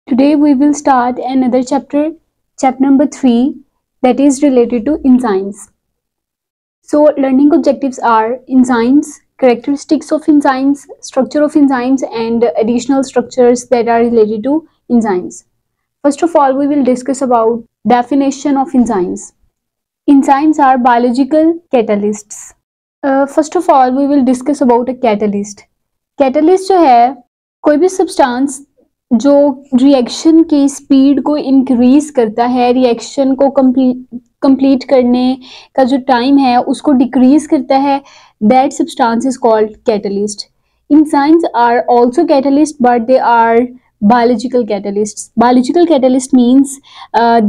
Today we will start another chapter, chapter number 3, that is related to enzymes. So learning objectives are enzymes, characteristics of enzymes, structure of enzymes and additional structures that are related to enzymes. First of all, we will discuss about definition of enzymes. Enzymes are biological catalysts. First of all, we will discuss about a catalyst. Catalyst जो है कोई भी substance जो reaction की speed को increase करता है, reaction को कंप्लीट करने का जो टाइम है उसको डिक्रीज करता है, that substance is called catalyst. Enzymes are also catalysts, but they are biological catalysts. Biological catalyst means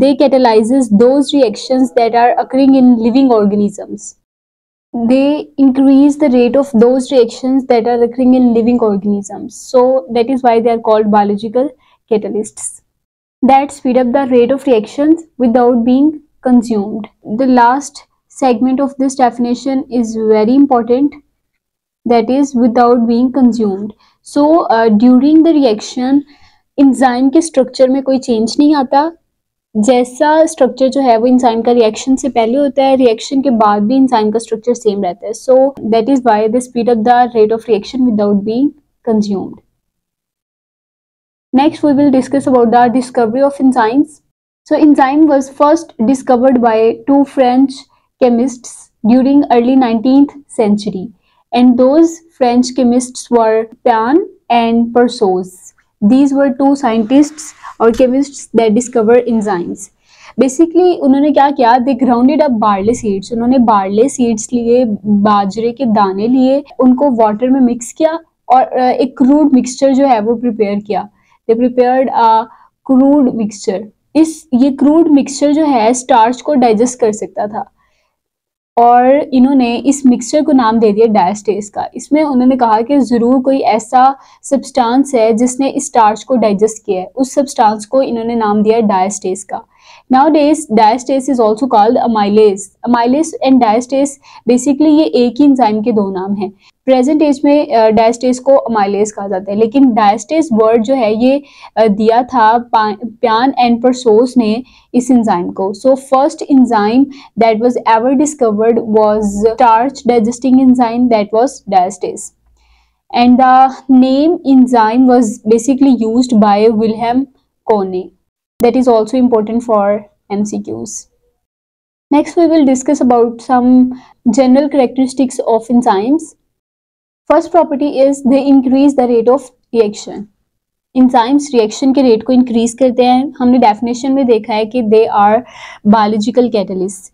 they catalyzes those reactions that are occurring in living organisms. They increase the rate of those reactions that are occurring in living organisms. So that is why they are called biological catalysts that speed up the rate of reactions without being consumed. The last segment of this definition is very important, that is without being consumed. So during the reaction enzyme के structure में कोई change नहीं आता. जैसा structure जो है वो enzyme का रिएक्शन से पहले होता है, रिएक्शन के बाद भी इंजाइम का स्ट्रक्चर सेम रहता है. So that is why they speed up the rate of reaction without being consumed. Next we will discuss about the discovery of enzymes. So enzyme was first discovered by two French chemists during early 19th century, and those French chemists were Pian and Persoz. These were two scientists or chemists that discover enzymes. Basically उन्होंने क्या किया, they grounded up barley seeds. उन्होंने barley seeds लिए, बाजरे के दाने लिए, उनको वाटर में मिक्स किया और एक क्रूड मिक्सचर जो है वो प्रिपेयर किया. they prepared a crude mixture. ये क्रूड मिक्सचर जो है स्टार्च को डाइजेस्ट कर सकता था और इन्होंने इस मिक्सचर को नाम दे दिया डायस्टेस का. इसमें उन्होंने कहा कि ज़रूर कोई ऐसा सब्सटेंस है जिसने इस स्टार्च को डाइजेस्ट किया है. उस सब्सटेंस को इन्होंने नाम दिया डायस्टेस का. Nowadays diastase is also called amylase. Amylase and diastase basically ये एक ही इंजाइम के दो नाम हैं. प्रेजेंट एज में डायस्टेस को अमाइलेज कहा जाता है, लेकिन डायस्टेस वर्ड जो है ये दिया था प्यान एंड परसोस ने इस इंजाइम को. So first enzyme that was ever discovered was starch digesting enzyme, that was diastase. And the name enzyme was basically used by Wilhelm Coney. That is also important for MCQs. Next we will discuss about some general characteristics of enzymes. First property is they increase the rate of reaction. Enzymes reaction के rate को increase करते हैं. हमने definition में देखा है कि they are biological catalysts.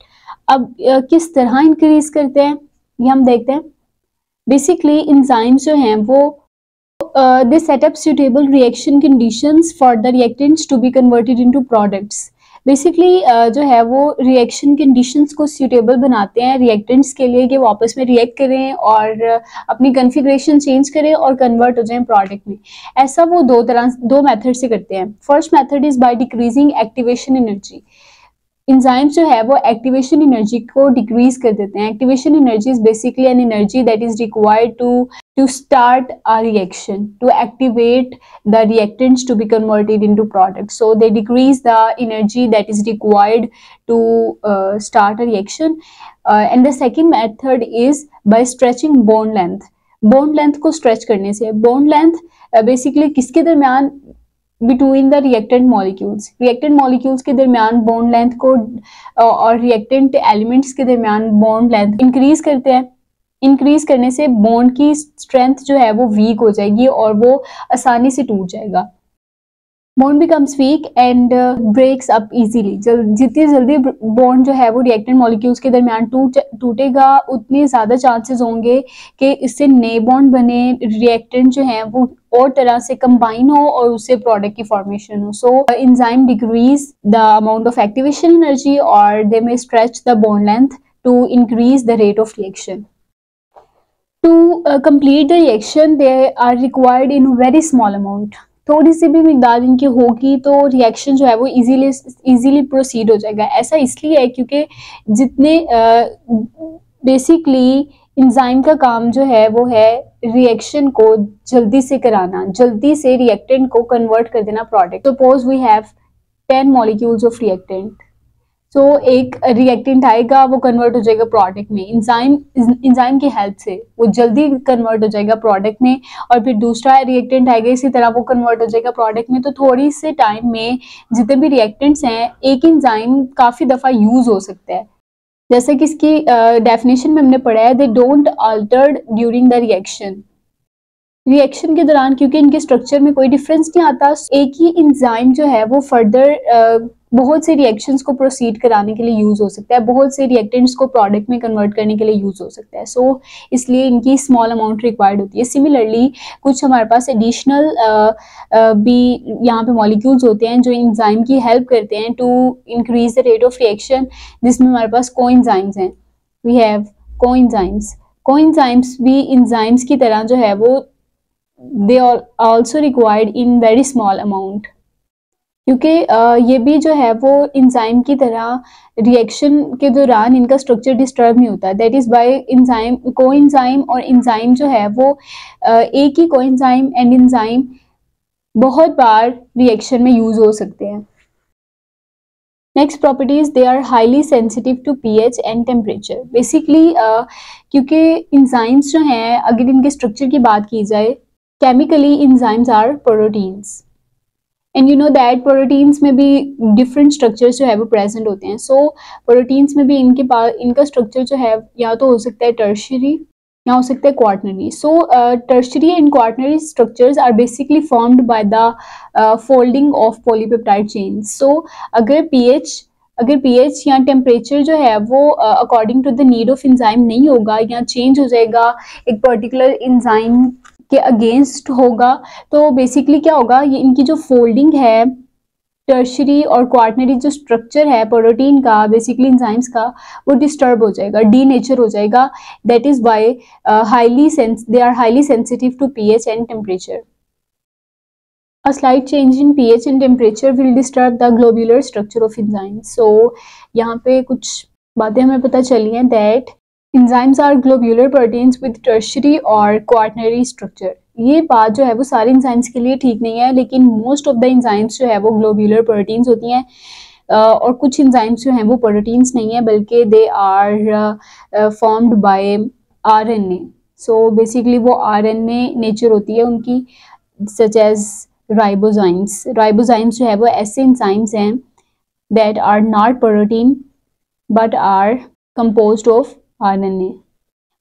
अब किस तरह increase करते हैं ये हम देखते हैं. Basically enzymes जो हैं वो they set up suitable reaction conditions for the reactants to be converted into products. Basically जो है वो reaction conditions को suitable बनाते हैं reactants के लिए कि वो आपस में react करें और अपनी configuration change करें और convert हो जाएं product में. ऐसा वो दो method से करते हैं. First method is by decreasing activation energy. Enzymes जो है वो activation energy को decrease कर देते हैं. Activation energy is basically an energy that is required to start a reaction, to activate the reactants to be converted into products. So they decrease the energy that is required to start a reaction. And the second method is by stretching bond length. Bond length को stretch करने से. Bond length basically किसके दरमियान, between the reactant molecules. Reactant molecules के दरमियान bond length को और reactant elements के दरमियान बॉन्ड लेंथ इंक्रीज करते हैं. इंक्रीज करने से बॉन्ड की स्ट्रेंथ जो है वो वीक हो जाएगी और वो आसानी से टूट जाएगा. Bond becomes weak and breaks up easily. जितनी जल्दी बॉन्ड जो है वो रिएक्टेंट मॉलिक्यूल्स के दरमियान टूटेगा उतने ज़्यादा चांसेस होंगे कि इससे नए बॉन्ड बने, रिएक्टेंट जो है वो और तरह से कंबाइन हो और उससे प्रोडक्ट की फॉर्मेशन हो. So enzyme decrease the amount of activation energy और they may stretch the bond length to increase the rate of reaction. To complete the reaction they are required in very small amount. थोड़ी सी भी मिकदार इनकी होगी तो reaction जो है वो easily proceed हो जाएगा. ऐसा इसलिए है क्योंकि जितने बेसिकली इंजाइम का काम जो है वो है रिएक्शन को जल्दी से कराना, जल्दी से रिएक्टेंट को कन्वर्ट कर देना product. Suppose we have 10 molecules of reactant, तो एक रिएक्टेंट आएगा, वो कन्वर्ट हो जाएगा प्रोडक्ट में, इंजाइम की हेल्प से वो जल्दी कन्वर्ट हो जाएगा प्रोडक्ट में, और फिर दूसरा रिएक्टेंट आएगा, इसी तरह वो कन्वर्ट हो जाएगा प्रोडक्ट में। तो थोड़ी से टाइम में जितने भी रिएक्टेंट्स हैं, एक इंजाइम काफ़ी दफ़ा यूज़ हो सकता है। जैसे कि इसकी डेफिनेशन में हमने पढ़ा है, they don't Altered during the reaction के दौरान, क्योंकि इनके स्ट्रक्चर में कोई डिफरेंस नहीं आता, एक ही इंजाइम जो है वो फर्दर बहुत से रिएक्शंस को प्रोसीड कराने के लिए यूज हो सकता है, बहुत से रिएक्टेंट्स को प्रोडक्ट में कन्वर्ट करने के लिए यूज हो सकता है। सो इसलिए इनकी स्मॉल अमाउंट रिक्वायर्ड होती है। सिमिलरली कुछ हमारे पास एडिशनल भी यहाँ पे मॉलिक्यूल्स होते हैं जो इंजाइम की हेल्प करते हैं to increase the rate of reaction, जिसमें हमारे पास कोएंजाइम्स हैं। वी हैव कोएंजाइम्स भी इंजाइम्स की तरह जो है वो they are also required in very small amount, क्योंकि ये भी जो है वो इंजाइम की तरह रिएक्शन के दौरान इनका स्ट्रक्चर डिस्टर्ब नहीं होता। That is by enzyme, coenzyme और इंजाइम जो है वो एक ही कोएंजाइम एंड इंजाइम बहुत बार रिएक्शन में यूज हो सकते हैं। Next properties, they are highly sensitive to pH and temperature. Basically क्योंकि इंजाइम्स जो हैं, अगर इनके स्ट्रक्चर की बात की जाए, chemically enzymes are proteins and you know that proteins में भी different structures जो है वो present होते हैं। so proteins में भी इनके पास इनका structure जो है या तो हो सकता है tertiary या हो सकता है quaternary। so tertiary and quaternary structures are basically formed by the folding of polypeptide chains। so अगर pH या टेम्परेचर जो है वो according to the need of enzyme नहीं होगा या चेंज हो जाएगा, एक पर्टिकुलर इंजाइम के अगेंस्ट होगा, तो बेसिकली क्या होगा, ये इनकी जो फोल्डिंग है, टर्शरी और क्वार्टनरी जो स्ट्रक्चर है प्रोटीन का, बेसिकली इंजाइम्स का, वो डिस्टर्ब हो जाएगा, डीनेचर हो जाएगा। That is why they are highly sensitive to pH and temperature. A slight change in pH and temperature will disturb the globular structure of enzymes। so यहाँ पे कुछ बातें हमें पता चली हैं that enzymes are globular proteins with tertiary और quaternary structure। ये बात जो है वो सारे enzymes के लिए ठीक नहीं है, लेकिन most of the enzymes जो है वो globular proteins होती हैं, और कुछ enzymes जो हैं वो proteins नहीं है, बल्कि they are formed by RNA। so basically वो RNA nature होती है उनकी, such as राइबोजाइम्स जो है वो ऐसे इंजाइम्स हैं that are not protein but are composed of RNA।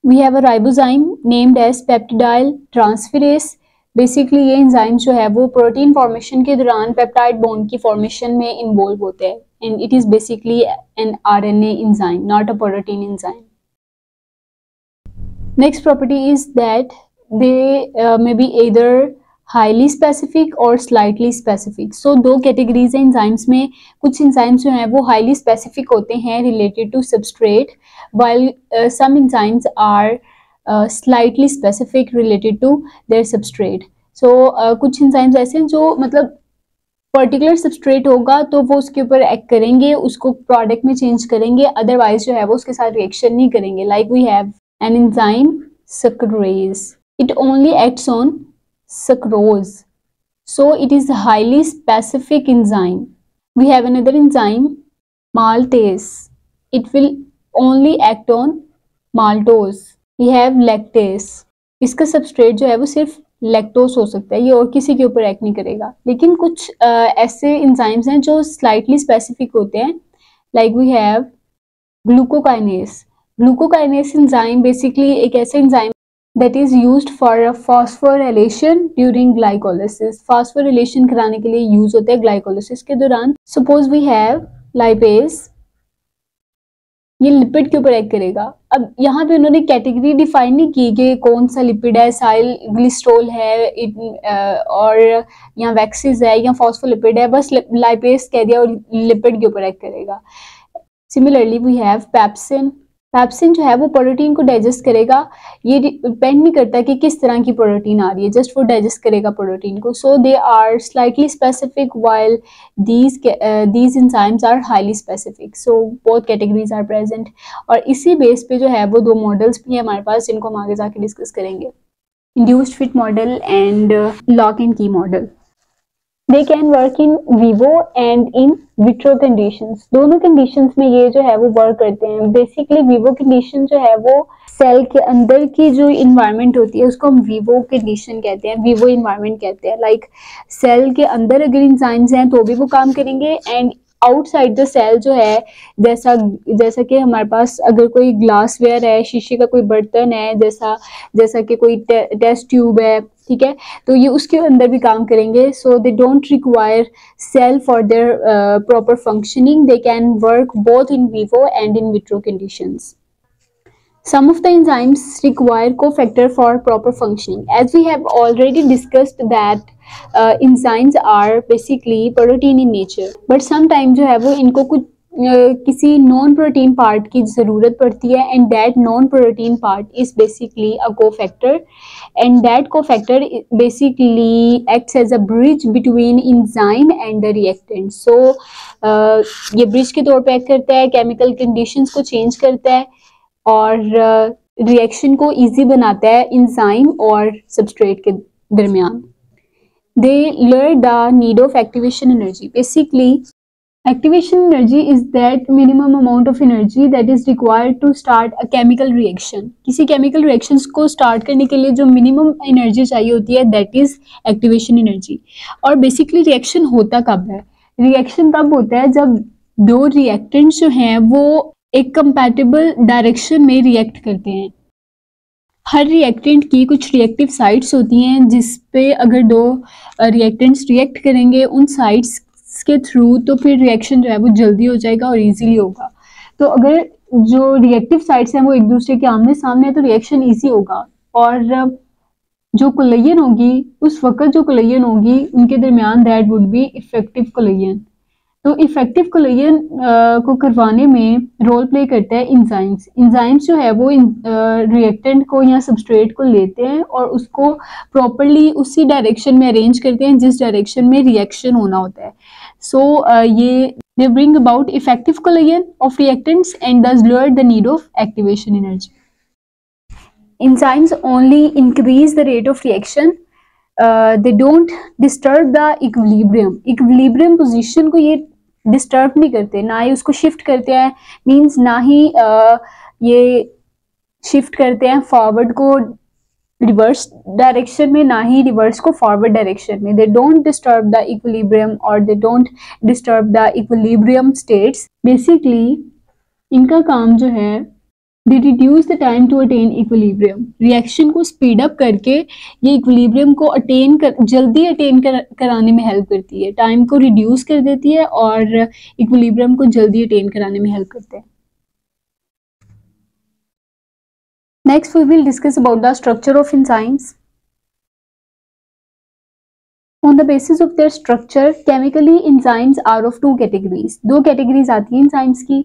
We have a ribozyme named as peptidyl transferase। Basically ये इंजाइम जो है वो प्रोटीन फॉर्मेशन के दौरान पेप्टाइड बॉन्ड की फॉर्मेशन में इन्वॉल्व होते हैं, and it is basically an RNA enzyme, not a protein enzyme। Next property is that they may be either highly specific और स्लाइटली स्पेसिफिक। सो दो कैटेगरीज हैं इंजाइम्स में। कुछ इंजाइम्स जो हैं वो हाईली स्पेसिफिक होते हैं related to substrate, while some enzymes are slightly specific related to their substrate. So कुछ इंजाइम्स ऐसे हैं जो मतलब पर्टिकुलर सबस्ट्रेट होगा तो वो उसके ऊपर एक्ट करेंगे, उसको प्रोडक्ट में चेंज करेंगे, अदरवाइज जो है वो उसके साथ रिएक्शन नहीं करेंगे। Like we have an enzyme sucrase, it only acts on sucrose, so it is a highly specific enzyme। We have another enzyme maltase, it will only act on maltose। We have lactase, इसका substrate जो है वो सिर्फ lactose हो सकता है, ये और किसी के ऊपर एक्ट नहीं करेगा। लेकिन कुछ ऐसे इंजाइम्स हैं जो स्लाइटली स्पेसिफिक होते हैं, like we have glucokinase. Glucokinase enzyme basically एक ऐसे enzyme that is used for a phosphorylation during glycolysis। phosphorylation कराने के लिए यूज होता है ग्लाइकोलिसिस के दौरान। suppose we have lipase, ये लिपिड के ऊपर एक्ट करेगा। अब यहाँ पे उन्होंने कैटेगरी डिफाइन नहीं की कि कौन सा लिपिड है, साइल ग्लिस्ट्रोल है और यहाँ वैक्सिस है या फॉस्फोलिपिड है, बस लाइपेस कह दिया और लिपिड के ऊपर एक्ट करेगा। Similarly we have pepsin, pepsin जो है वो प्रोटीन को डाइजेस्ट करेगा। ये डिपेंड नहीं करता कि किस तरह की प्रोटीन आ रही है, जस्ट वो डाइजेस्ट करेगा प्रोटीन को। So they are slightly specific while these enzymes are highly specific. So both categories are present. और इसी बेस पे जो है वो दो मॉडल्स भी है हमारे पास, जिनको हम आगे जाके डिस्कस करेंगे, induced fit model and lock and key model. They can work in vivo and in vitro conditions. दोनों कंडीशंस में ये जो है वो वर्क करते हैं। बेसिकली विवो कंडीशन जो है वो सेल के अंदर की जो इन्वायरमेंट होती है उसको हम विवो कंडीशन कहते हैं, विवो इन्वायरमेंट कहते हैं। लाइक सेल के अंदर अगर इंजाइम्स हैं तो भी वो काम करेंगे, एंड आउटसाइड द सेल जो है, जैसा जैसा कि हमारे पास अगर कोई ग्लासवेयर है, शीशे का कोई बर्तन है, जैसा जैसा कि कोई टेस्ट ट्यूब है, ठीक है, तो ये उसके अंदर भी काम करेंगे। So they don't require cell for their proper functioning. They can work both in vivo and in vitro conditions. Some of the enzymes require cofactor for proper functioning. As we have already discussed that enzymes are basically protein in nature, but sometimes जो है वो इनको कुछ किसी non protein part की ज़रूरत पड़ती है, and that non protein part is basically a cofactor, and that cofactor basically acts as a bridge between enzyme and the reactant. So ये ब्रिज के तौर पे एक्ट करता है, केमिकल कंडीशंस को चेंज करता है और रिएक्शन को इजी बनाता है इंजाइम और सबस्ट्रेट के दरमियान. They lower the need of activation energy. Basically activation energy is that minimum amount of energy that is required to start a chemical reaction. किसी केमिकल रिएक्शन को स्टार्ट करने के लिए जो मिनिमम एनर्जी चाहिए होती है दैट इज एक्टिवेशन एनर्जी. और बेसिकली रिएक्शन होता कब है? रिएक्शन तब होता है जब दो रिएक्टेंट्स जो हैं वो एक कंपैटिबल डायरेक्शन में रिएक्ट करते हैं. हर रिएक्टेंट की कुछ रिएक्टिव साइट्स होती हैं जिस पे अगर दो रिएक्टेंट्स रिएक्ट करेंगे उन साइट्स के थ्रू, तो फिर रिएक्शन जो है वो जल्दी हो जाएगा और इजीली होगा. तो अगर जो रिएक्टिव साइट्स हैं वो एक दूसरे के आमने सामने है तो रिएक्शन इजी होगा. और जो कोलिजन होगी उस वक्त जो कोलिजन होगी उनके दरमियान that would be effective collision. तो इफेक्टिव कोलिजन को करवाने में रोल प्ले करता है इंजाइम्स. इंजाइम्स जो है वो रिएक्टेंट को या सबस्ट्रेट को लेते हैं और उसको प्रॉपरली उसी डायरेक्शन में अरेंज करते हैं जिस डायरेक्शन में रिएक्शन होना होता है. सो ये they bring about effective collision of reactants and thus lower the need of activation energy. Enzymes only increase the rate of reaction. They don't disturb the equilibrium. Equilibrium position को ये disturb नहीं करते, ना ही उसको शिफ्ट करते हैं, means ना ही ये शिफ्ट करते हैं फॉरवर्ड को रिवर्स डायरेक्शन में, ना ही रिवर्स को फॉरवर्ड डायरेक्शन में. They don't disturb the equilibrium और they don't disturb the equilibrium states. Basically इनका काम जो है they reduce the time to attain equilibrium. Reaction को स्पीड अप करके ये इक्विलिब्रियम को जल्दी अटेन कराने में हेल्प करती है, टाइम को रिड्यूस कर देती है और इक्विलिब्रियम को जल्दी अटेन कराने में हेल्प करते हैं. Next, we will discuss about the structure of enzymes. On the basis of their structure, chemically enzymes are of two categories. दो categories आती हैं enzymes की.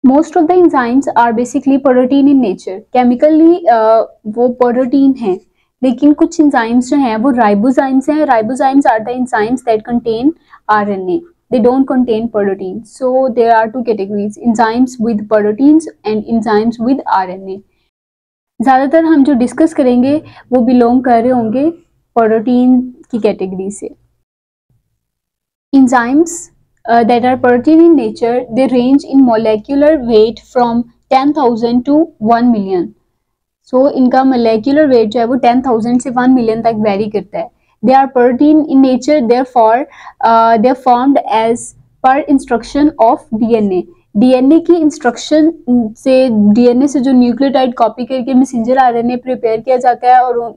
Most of the enzymes are basically protein in nature. Chemically वो protein हैं, लेकिन कुछ enzymes जो हैं वो ribozymes हैं. Ribozymes are the enzymes that contain RNA. They don't contain protein. So there are two categories: enzymes with proteins and enzymes with RNA. ज़्यादातर हम जो डिस्कस करेंगे वो बिलोंग कर रहे होंगे प्रोटीन की कैटेगरी से. Enzymes that are protein in nature, they range in molecular weight from 10,000 to 1 million. So इनका molecular weight जो है वो 10,000 से 1 million तक vary करता है. They are protein in nature, therefore they are formed as per instruction of DNA. DNA की instruction से, DNA से जो न्यूक्लियोटाइड कॉपी करके मैसेंजर RNA प्रिपेयर किया जाता है और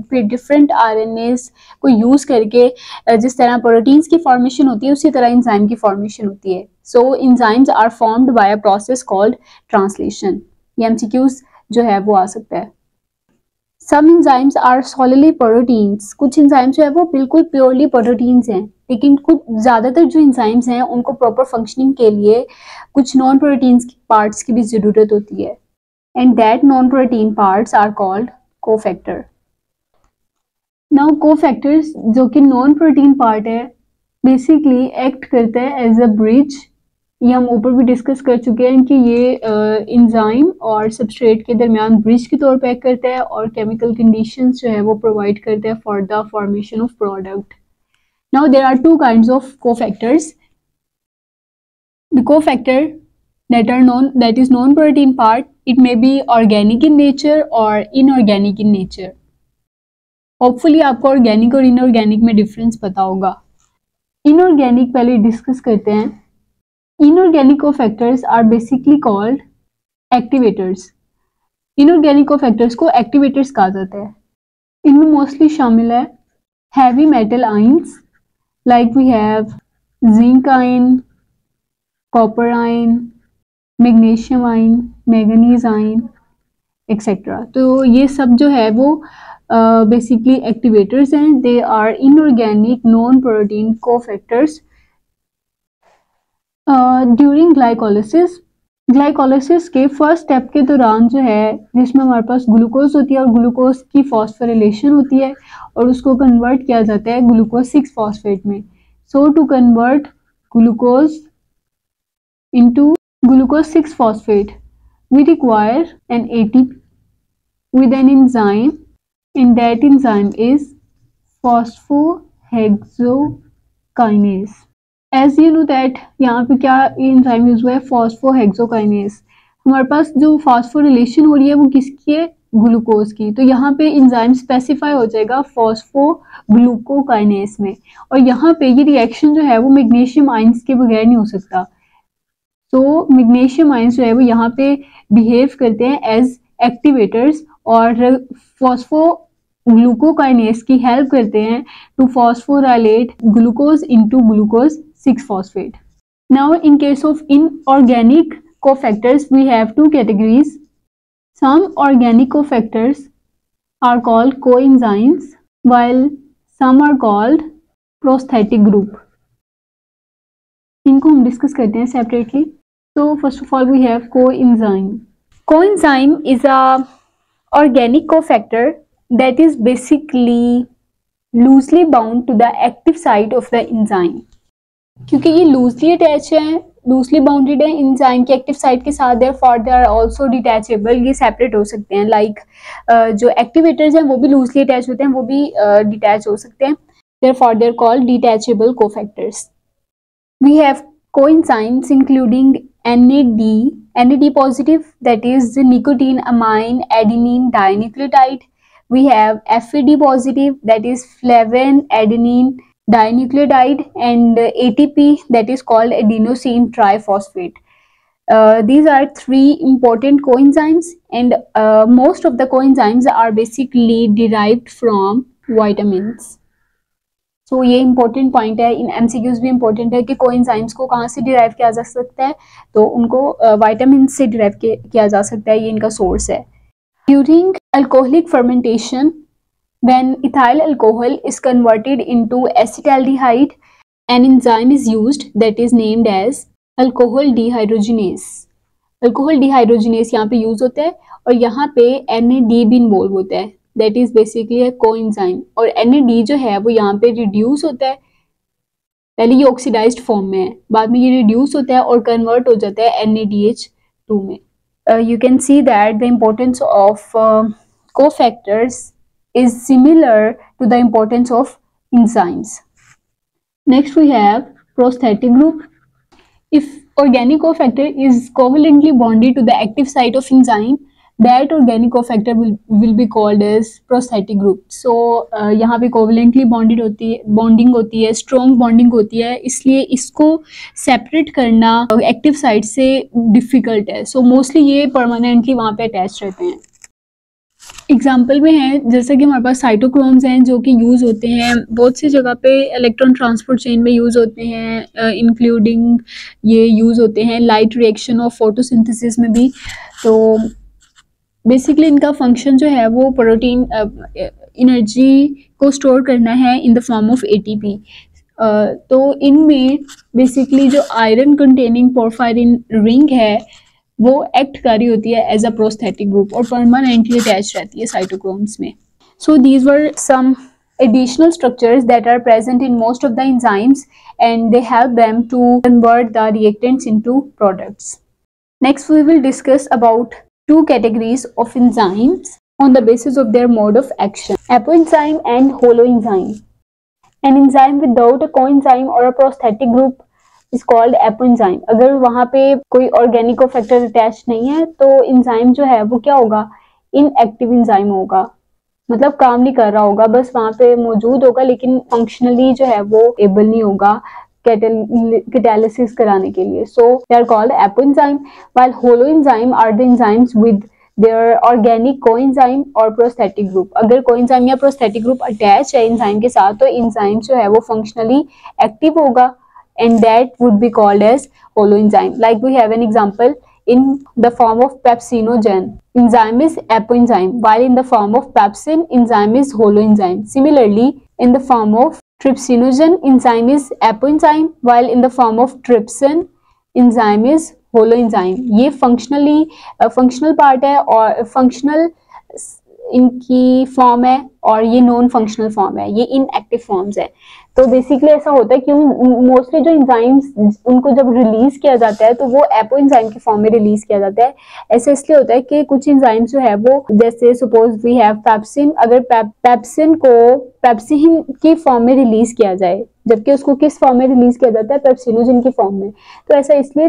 फिर डिफरेंट RNAs को यूज़ करके जिस तरह प्रोटीन्स की फॉर्मेशन होती है उसी तरह इंजाइम की फॉर्मेशन होती है. So enzymes are formed by a process called translation. ये MCQs जो है वो आ सकता है. Some enzymes are solidly proteins, कुछ एंजाइम्स जो है वो बिल्कुल प्योरली प्रोटीन्स हैं, लेकिन कुछ ज़्यादातर जो एंजाइम्स हैं उनको प्रॉपर फंक्शनिंग के लिए कुछ नॉन प्रोटीन्स पार्ट्स की भी ज़रूरत होती है, and that non protein parts are called cofactor. Now cofactors जो कि नॉन प्रोटीन पार्ट है बेसिकली एक्ट करता है एज अ ब्रिज। ये हम ऊपर भी डिस्कस कर चुके हैं कि ये इंजाइम और सबस्ट्रेट के दरमियान ब्रिज के तौर पे एक्ट करता है और केमिकल कंडीशंस जो है वो प्रोवाइड करता है for the formation of product. Now there are two kinds of cofactors. The cofactor that is non-protein part, it may be organic in nature or inorganic in nature. Hopefully आपको organic और inorganic में difference पता होगा। Inorganic पहले discuss करते हैं। Inorganic cofactors are basically called activators. Inorganic cofactors को activators कहा जाता है। इनमें मोस्टली शामिल है heavy metal ions, like we have zinc ion, copper ion, magnesium ion, manganese ion etcetera. तो ये सब जो है वो बेसिकली एक्टिवेटर्स हैं। They are inorganic non protein cofactors during glycolysis. Glycolysis के फर्स्ट स्टेप के दौरान जो है जिसमें हमारे पास ग्लूकोज होती है और ग्लूकोज की फॉस्फोरिलेशन होती है और उसको कन्वर्ट किया जाता है ग्लूकोज 6 फॉस्फेट में। So to convert glucose into glucose 6 phosphate we require an ATP with an enzyme, and that enzyme is phosphohexokinase. As you know that यहाँ पे क्या enzyme यूज हुआ है, phosphohexokinase। हमारे पास जो फॉस्फोरिलेशन हो रही है वो किसकी है, ग्लूकोज की। तो यहाँ पे एंजाइम स्पेसिफाई हो जाएगा फॉस्फोग्लूकोकाइनेस में, और यहाँ पे ये रिएक्शन जो है वो मैग्नीशियम आयंस के बगैर नहीं हो सकता। तो मैग्नीशियम आयंस जो है वो यहाँ पे बिहेव करते हैं एज एक्टिवेटर्स और फॉस्फोग्लूकोकाइनेस की हेल्प करते हैं to phosphorylate glucose into glucose 6 phosphate. Now in case of inorganic cofactors we have two categories. Some organic cofactors are called coenzymes while some are called prosthetic group. इनको हम discuss करते हैं separately. So first of all we have coenzyme. Coenzyme is a organic cofactor that is basically loosely bound to the active site of the enzyme. क्योंकि ये loosely attached है, loosely bounded है enzyme की active site के साथ, therefore they are also detachable. ये separate हो सकते हैं, like जो activators हैं वो भी loosely attached होते हैं, वो भी detach हो सकते हैं, therefore they are called detachable cofactors. We have coenzymes including NAD positive, that is the nicotine amine adenine dinucleotide. We have FAD positive, that is flavin adenine dinucleotide, and ATP, that is called adenosine triphosphate. These are three important coenzymes, and most of the coenzymes are basically derived from vitamins. सो ये important point है, इन MCQs भी important है कि coenzymes को कहाँ से derive किया जा सकता है, तो उनको विटामिन से डिराइव किया जा सकता है, ये इनका सोर्स है। During alcoholic fermentation when ethyl alcohol is converted into acetaldehyde an enzyme is used that is named as alcohol dehydrogenase. Alcohol dehydrogenase यहाँ पे यूज होता है और यहाँ पे NAD भी इन्वॉल्व होता है, दैट इज बेसिकली है कोएंजाइम। और NAD जो है वो यहाँ पे रिड्यूस होता है, पहले ये ऑक्सीडाइज्ड फॉर्म में है, बाद में ये रिड्यूस होता है और कन्वर्ट हो जाता है NADH2 में। You can see that the importance of cofactors is similar to the importance of enzymes. Next we have prosthetic group. If organic cofactor is covalently bonded to the active site of enzyme, that organic cofactor will be called as prosthetic group. So यहाँ पे covalently bonded होती है, bonding होती है, strong bonding होती है, इसलिए इसको separate करना active site से difficult है। So mostly ये permanently वहाँ पे attached रहते हैं। एग्जाम्पल में है जैसे कि हमारे पास साइटोक्रोम्स हैं जो कि यूज़ होते हैं बहुत सी जगह पे, इलेक्ट्रॉन ट्रांसपोर्ट चेन में यूज़ होते हैं, इंक्लूडिंग ये यूज़ होते हैं लाइट रिएक्शन और फोटोसिंथेसिस में भी। तो बेसिकली इनका फंक्शन जो है वो प्रोटीन एनर्जी को स्टोर करना है in the form of ATP. तो इनमें बेसिकली जो आयरन कंटेनिंग पोरफायरिन रिंग है वो एक्ट कर रही होती है एज अ प्रोस्थेटिक ग्रुप और परमानेंटली अटैच रहती है साइटोक्रोम्स में। So these were some additional structures that are present in most of the enzymes and they help them to convert the reactants into products. Next we will discuss about two categories of enzymes on the basis of their mode of action: apoenzyme and holoenzyme. An enzyme without a coenzyme or a prosthetic group is called apoenzyme. अगर वहाँ पे कोई organic factor attach नहीं है तो enzyme जो है वो क्या होगा, इनएक्टिव एंजाइम होगा, मतलब काम नहीं कर रहा होगा, बस वहां पे मौजूद होगा लेकिन फंक्शनली जो है वो एबल नहीं होगा कैटालिसिस कराने के लिए. So they are called apoenzyme, while holoenzyme are the enzymes with their organic coenzyme और प्रोस्थेटिक ग्रुप. अगर कोएंजाइम या प्रोस्थेटिक ग्रुप अटैच है एंजाइम के साथ तो एंजाइम जो है वो फंक्शनली एक्टिव होगा and that would be called as holoenzyme. Like we have an example in the form of pepsinogen. Enzyme is apoenzyme, while in the form of pepsin, enzyme is holoenzyme. Similarly, in the form of trypsinogen, enzyme is apoenzyme, while in the form of trypsin, enzyme is holoenzyme. ये functionally functional part है और functional इनकी form है और ये non functional form है, ये inactive forms है. तो बेसिकली ऐसा होता है कि मोस्टली जो एंजाइम्स उनको जब रिलीज किया जाता है तो वो एपोएंजाइम की फॉर्म में रिलीज किया जाता है. ऐसा इसलिए होता है कि कुछ एंजाइम्स जो है वो, जैसे सपोज वी हैव पेप्सिन, अगर पेप्सिन को पेप्सिन की फॉर्म में रिलीज किया जाए, जबकि उसको किस फॉर्म में रिलीज किया जाता है, पेप्सिनोजिन की फॉर्म में. तो ऐसा इसलिए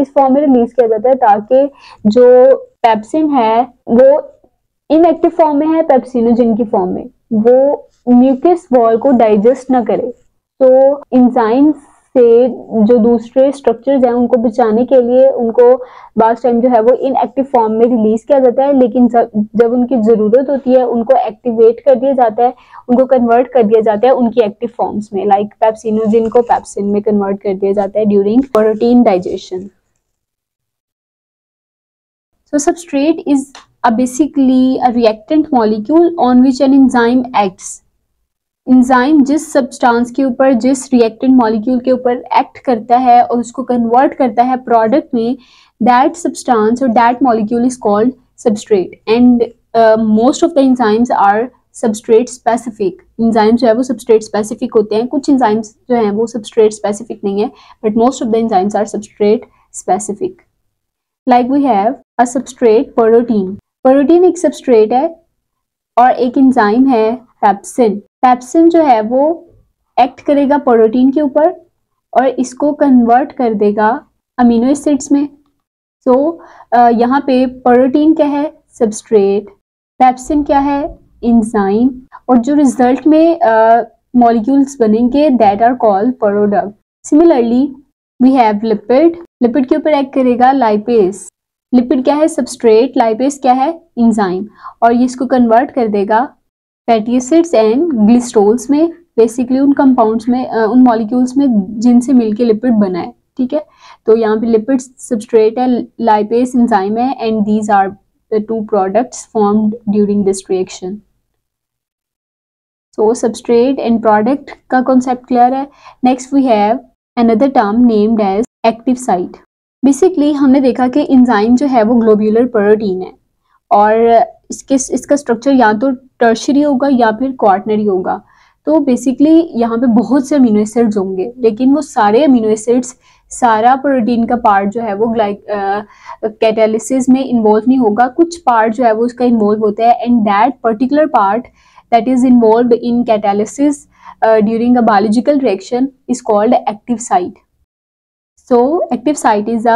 इस फॉर्म में रिलीज किया जाता है ताकि जो पेप्सिन है वो इनएक्टिव फॉर्म में है, पेप्सिनोजिन की फॉर्म में, वो म्यूकस वॉल को डाइजेस्ट ना करे. तो एंजाइम से जो दूसरे स्ट्रक्चर्स हैं उनको बचाने के लिए उनको बास टाइम जो है वो इनएक्टिव फॉर्म में रिलीज किया जाता है, लेकिन जब उनकी जरूरत होती है उनको एक्टिवेट कर दिया जाता है, उनको कन्वर्ट कर दिया जाता है उनकी एक्टिव फॉर्म्स में. लाइक पेप्सिनोजिन को पेप्सिन में कन्वर्ट कर दिया जाता है during protein digestion. So substrate is basically a reactant molecule on which an enzyme acts. Enzyme जिस सब्सटेंस के ऊपर, जिस रिएक्टेंट मॉलिक्यूल के ऊपर एक्ट करता है और उसको कन्वर्ट करता है प्रोडक्ट में, दैट सब्सटेंस और that molecule is called substrate. And most of the enzymes are substrate specific. Enzyme जो है वो सबस्ट्रेट स्पेसिफिक होते हैं. कुछ एंजाइम्स जो हैं वो सबस्ट्रेट स्पेसिफिक नहीं है, but most of the enzymes are substrate specific. Like we have a substrate protein. Protein एक सबस्ट्रेट है और एक एंजाइम है पेप्सिन. पेप्सिन जो है वो एक्ट करेगा प्रोटीन के ऊपर और इसको कन्वर्ट कर देगा अमीनो एसिड्स में. सो यहाँ पे प्रोटीन क्या है, सबस्ट्रेट, पेप्सिन क्या है, एंजाइम, और जो रिजल्ट में मॉलिक्यूल्स बनेंगे that are called product. Similarly we have lipid. Lipid के ऊपर एक्ट करेगा लाइपेज. लिपिड क्या है, सबस्ट्रेट, लाइपेज क्या है, एंजाइम, और ये इसको कन्वर्ट कर देगा फैटी एसिड्स एंड ग्लिसरॉल्स में, बेसिकली उन कंपाउंड्स में, उन मॉलिक्यूल्स में जिनसे मिलके लिपिड बना है. ठीक है, तो यहाँ पे लिपिड सबस्ट्रेट है, लाइपेज एंजाइम है, and these are the two products formed during this reaction. So substrate and product का कॉन्सेप्ट क्लियर है. Next we have another term named as active site. Basically हमने देखा कि एंजाइम जो है वो ग्लोब्यूलर प्रोटीन है और इसका स्ट्रक्चर या तो टर्शियरी होगा या फिर क्वार्टनरी होगा. तो बेसिकली यहाँ पे बहुत से अमीनो एसिड्स होंगे, लेकिन वो सारे अमीनो एसिड्स, सारा प्रोटीन का पार्ट जो है वो कैटालिसिस में इन्वॉल्व नहीं होगा. कुछ पार्ट जो है वो उसका इन्वॉल्व होता है, and that particular part that is involve in catalysis during a biological reaction is called active site. So active site is a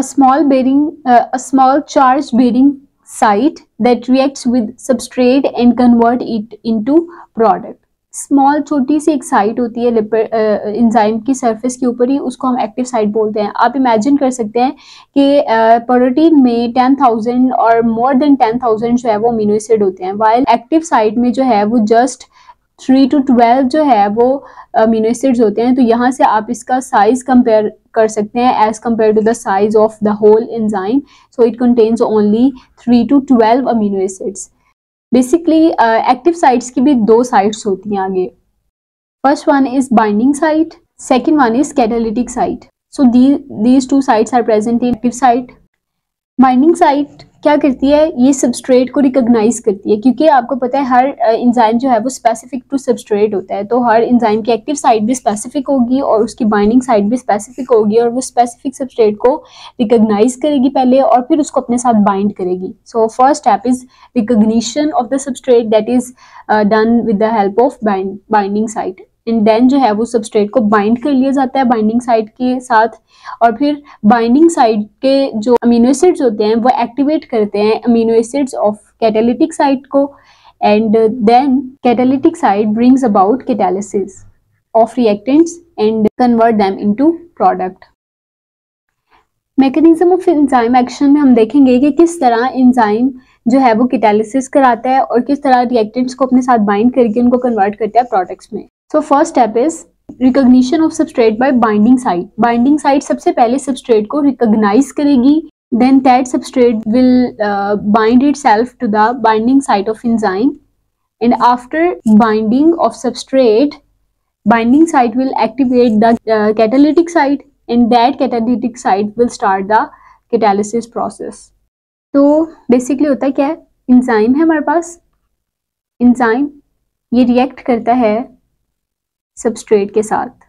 small charge bearing site that reacts with substrate and convert it into product. Small छोटी सी एक site होती है enzyme की surface के ऊपर ही, उसको हम active site बोलते हैं. आप इमेजिन कर सकते हैं कि प्रोटीन में 10,000 और मोर देन 10,000 जो है वो अमीनो एसिड होते हैं, वाइल एक्टिव साइट में जो है वो जस्ट 3 to 12 जो है वो अमीनो एसिड्स होते हैं. तो यहाँ से आप इसका साइज कंपेयर कर सकते हैं as compare to the size of the whole enzyme. So it contains only 3 to 12 amino acids. Basically active sites की भी दो साइट्स होती हैं आगे. First one is binding site, second one is catalytic site. So these two sites are present in active site. Binding site क्या करती है, ये सबस्ट्रेट को रिकॉग्नाइज करती है, क्योंकि आपको पता है हर एंजाइम जो है वो स्पेसिफिक टू सबस्ट्रेट होता है. तो हर एंजाइम की एक्टिव साइट भी स्पेसिफिक होगी और उसकी बाइंडिंग साइट भी स्पेसिफिक होगी और वो स्पेसिफिक सबस्ट्रेट को रिकॉग्नाइज करेगी पहले और फिर उसको अपने साथ बाइंड करेगी. So first step is recognition of the substrate that is done with the help of binding site. And then जो है वो सबस्ट्रेट को बाइंड कर लिया जाता है बाइंडिंग साइट के साथ, और फिर बाइंडिंग साइट के जो अमीनो एसिड्स होते हैं वो एक्टिवेट करते हैं amino acids of catalytic site को. And then catalytic site brings about catalysis of reactants and convert them into product. Mechanism of enzyme action में हम देखेंगे कि किस तरह एंजाइम जो है वो कैटालिसिस कराता है और किस तरह रिएक्टेंट्स को अपने साथ बाइंड करके उनको कन्वर्ट करता है प्रोडक्ट्स में. So first step is recognition of substrate by binding site. Binding site सबसे पहले substrate को recognize करेगी, then that substrate will bind itself to the binding site of enzyme, and after binding of substrate, binding site will activate the catalytic site, and that catalytic site will start the catalysis process. तो basically होता क्या है, enzyme है हमारे पास, enzyme ये react करता है substrate के साथ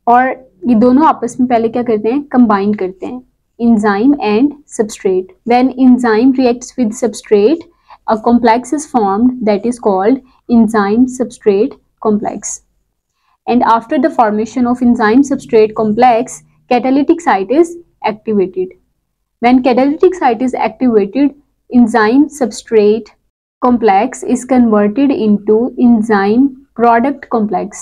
और ये दोनों आपस में पहले क्या करते हैं, कंबाइन करते हैं, enzyme and substrate. When enzyme reacts with substrate, a complex is formed that is called enzyme substrate complex. And after the formation of enzyme substrate complex, catalytic site is activated. When catalytic site is activated, enzyme substrate complex is converted into enzyme product complex.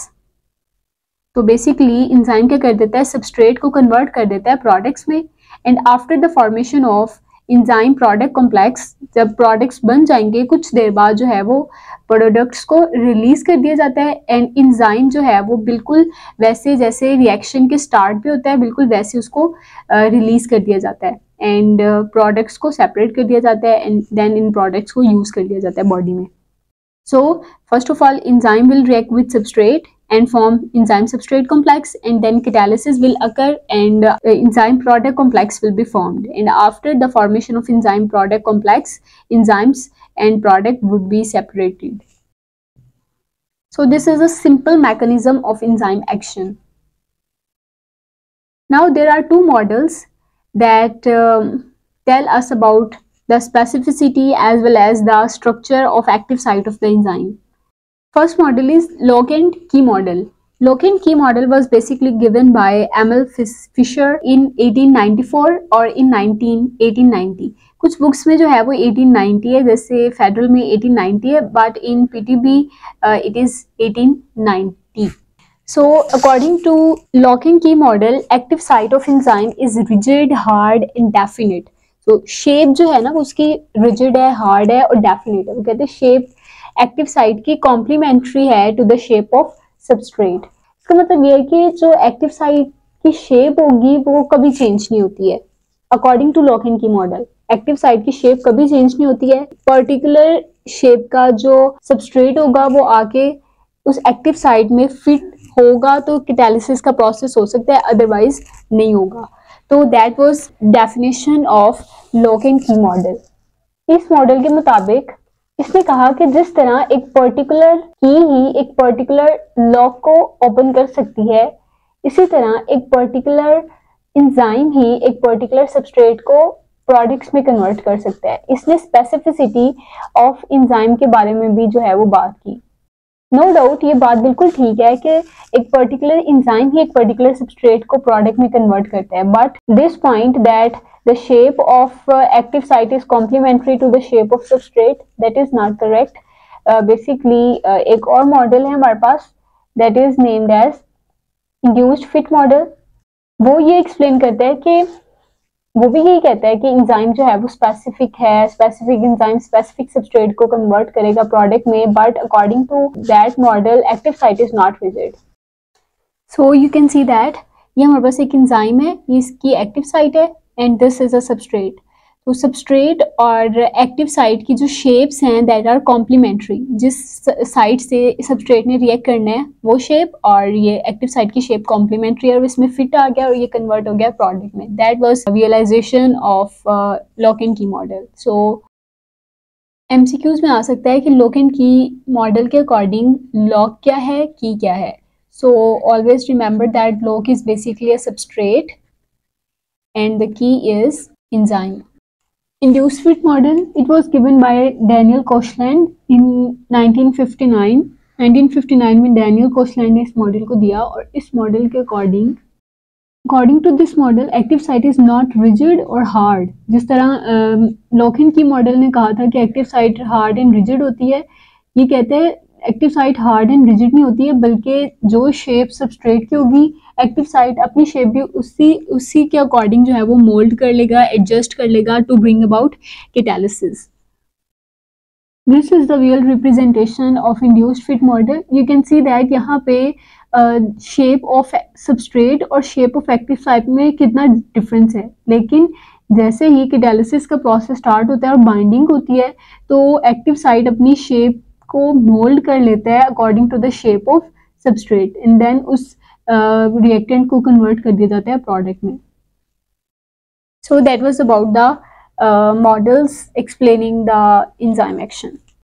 तो basically enzyme क्या कर देता है, substrate को convert कर देता है products में. And after the formation of enzyme product complex, जब प्रोडक्ट्स बन जाएंगे कुछ देर बाद जो है वो प्रोडक्ट्स को रिलीज कर दिया जाता है. एंड इंजाइम जो है वो बिल्कुल वैसे जैसे रिएक्शन के स्टार्ट पे होता है बिल्कुल वैसे उसको रिलीज कर दिया जाता है एंड प्रोडक्ट्स को सेपरेट कर दिया जाता है एंड देन इन प्रोडक्ट्स को यूज कर लिया जाता है बॉडी में. So first of all, enzyme will react with substrate and form enzyme substrate complex, and then catalysis will occur and enzyme product complex will be formed. And after the formation of enzyme product complex, enzymes and product would be separated. So this is a simple mechanism of enzyme action. Now there are two models that tell us about the specificity as well as the structure of active site of the enzyme. First model is lock and key model. Lock and key model was basically given by Emil Fischer in 1894 और in 1890. कुछ books में जो है वो 1890 है, जैसे federal में 1890 है, but in PTB it is 1890. So according to lock and key model, active site of enzyme is rigid, hard and definite. तो शेप जो है ना उसकी रिजिड है, हार्ड है और डेफिनेट है. वो कहते हैं शेप एक्टिव साइट की कॉम्प्लीमेंट्री है to the shape of substrate. इसका मतलब ये है कि जो एक्टिव साइट की शेप होगी वो कभी चेंज नहीं होती है. According to lock and key model active site की शेप कभी चेंज नहीं होती है. पर्टिकुलर शेप का जो सबस्ट्रेट होगा वो आके उस एक्टिव साइट में फिट होगा तो कैटालिसिस का प्रोसेस हो सकता है, अदरवाइज नहीं होगा. तो that was definition of lock and key model. इस मॉडल के मुताबिक इसने कहा कि जिस तरह एक पर्टिकुलर की ही एक पर्टिकुलर लॉक को ओपन कर सकती है, इसी तरह एक पर्टिकुलर एंजाइम ही एक पर्टिकुलर सबस्ट्रेट को प्रोडक्ट्स में कन्वर्ट कर सकता है. इसने स्पेसिफिसिटी ऑफ एंजाइम के बारे में भी जो है वो बात की. नो डाउट ये बात बिल्कुल ठीक है कि एक पर्टिकुलर एंजाइम ही एक पर्टिकुलर सबस्ट्रेट को प्रोडक्ट में कन्वर्ट करता है, but this point that the shape of active site is complementary to the shape of substrate, that is not correct. Basically एक और मॉडल है हमारे पास that is named as induced fit model. वो ये एक्सप्लेन करता है कि वो भी यही कहता है कि एंजाइम जो है वो स्पेसिफिक है, स्पेसिफिक एंजाइम स्पेसिफिक सबस्ट्रेट को कन्वर्ट करेगा प्रोडक्ट में, but according to that model active site is not rigid. So you can see that ये हमारे पास एक एंजाइम है, ये इसकी एक्टिव साइट है and this is a substrate. तो सबस्ट्रेट और एक्टिव साइट की जो शेप्स हैं दैट आर कॉम्प्लीमेंट्री, जिस साइड से सबस्ट्रेट ने रिएक्ट करना है वो शेप और ये एक्टिव साइट की शेप कॉम्प्लीमेंट्री है और इसमें फिट आ गया और ये कन्वर्ट हो गया प्रोडक्ट में। That was realization of lock and key model. So MCQs में आ सकता है कि लॉक एंड की मॉडल के अकॉर्डिंग लॉक क्या है, की क्या है। So always remember that lock is basically a substrate and the key is enzyme. Induced fit model, it was given by Daniel Koshland in 1959. 1959 में Daniel Koshland ने इस model को दिया और इस मॉडल के according to this model active site is not rigid और hard. जिस तरह लॉकइन की मॉडल ने कहा था कि active site hard and rigid होती है, ये कहते हैं active site hard and rigid नहीं होती है, बल्कि जो शेप सबस्ट्रेट की होगी एक्टिव साइट अपनी शेप भी उसी के अकॉर्डिंग जो है वो मोल्ड कर लेगा, एडजस्ट कर लेगा to bring about catalysis. This is the real representation of induced fit model. You can see that यहाँ पे शेप ऑफ सबस्ट्रेट और शेप ऑफ एक्टिव साइट में कितना डिफरेंस है, लेकिन जैसे ही कैटालिसिस का प्रोसेस स्टार्ट होता है और बाइंडिंग होती है तो एक्टिव साइट अपनी शेप को मोल्ड कर लेता है according to the shape of substrate and then उस रिएक्टेंट को कन्वर्ट कर दिया जाता है प्रोडक्ट में। So that was about the models explaining the enzyme action.